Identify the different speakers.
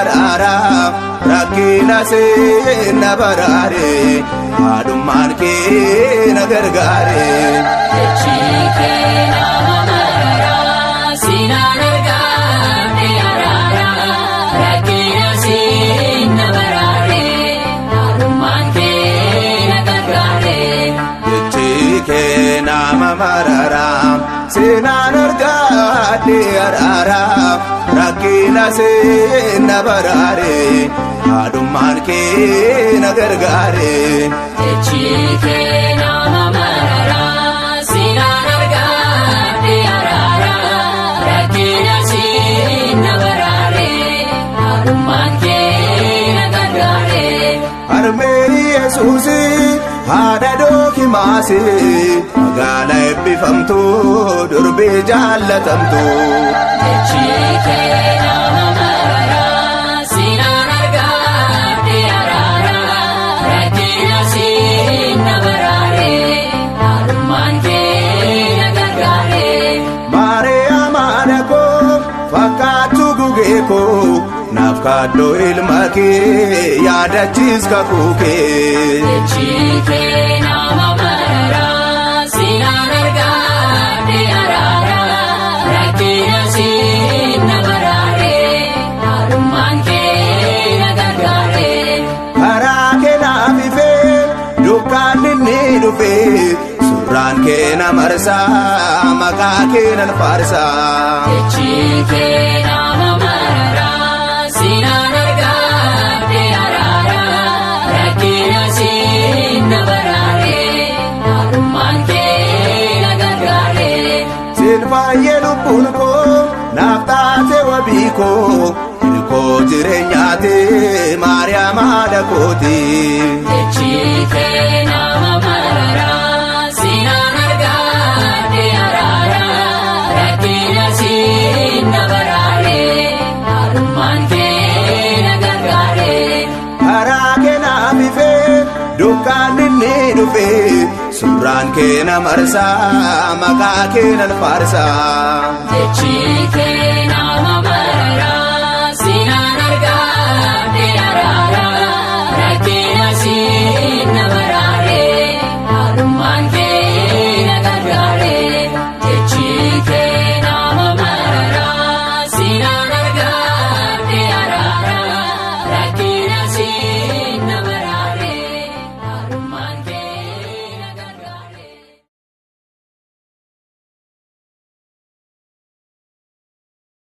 Speaker 1: araara rakkina seenna baraare haadhummaan kee na gargaare.
Speaker 2: Jechi kee nama maraara sinaan argaadhe araara rakkina seenna baraare haadhummaan kee na gargaare.
Speaker 1: Jechi kee nama maraara sinaan argaadhe araara rakkina seenna baraare haadhummaan kee na gargaare.
Speaker 2: Jechi kee nama maraara sinaan argaadhe araara rakkina seenna baraare haadhummaan kee na gargaare.
Speaker 1: Harmee Yesuusi haadha Dookimaasi magaala eebbifamtu durbee jaallatamtu.
Speaker 2: Jechi kee nama maraara sinaan argaadhe araara rakkina seenna baraare haadhummaan kee na gargaare.
Speaker 1: Maariyaam haadha koo fakkaattu gugee koo naaf kaaddoo ilma kee yaadachiis kakuu kee.
Speaker 2: Jechi kee nama maraara sinaan argaadhe araara rakkina seenna baraare haadhummaan kee na gargaare.
Speaker 1: Karaa kee naaf ifee dukkaan inni dhufee surraan kee na marsaa maqaa kee nan faarsaa.
Speaker 2: Jechi kee nama maraara sinaan argaadhe araara rakkina seenna baraare haadhummaan kee na gargaare.
Speaker 1: Siin baay'ee lubbuun koo naaf taate wabii koo ilkoo jireenyaatee Maariyaam haadha kooti.
Speaker 2: Jechi kee nama maraara sinaan argaadhe araara rakkina seenna baraare haadhummaan kee na gargaare.
Speaker 1: Karaa kee naaf ifee dukkaan inni dhufee surraan kee na marsaa maqaa kee nan faarsaa.
Speaker 2: Jechi kee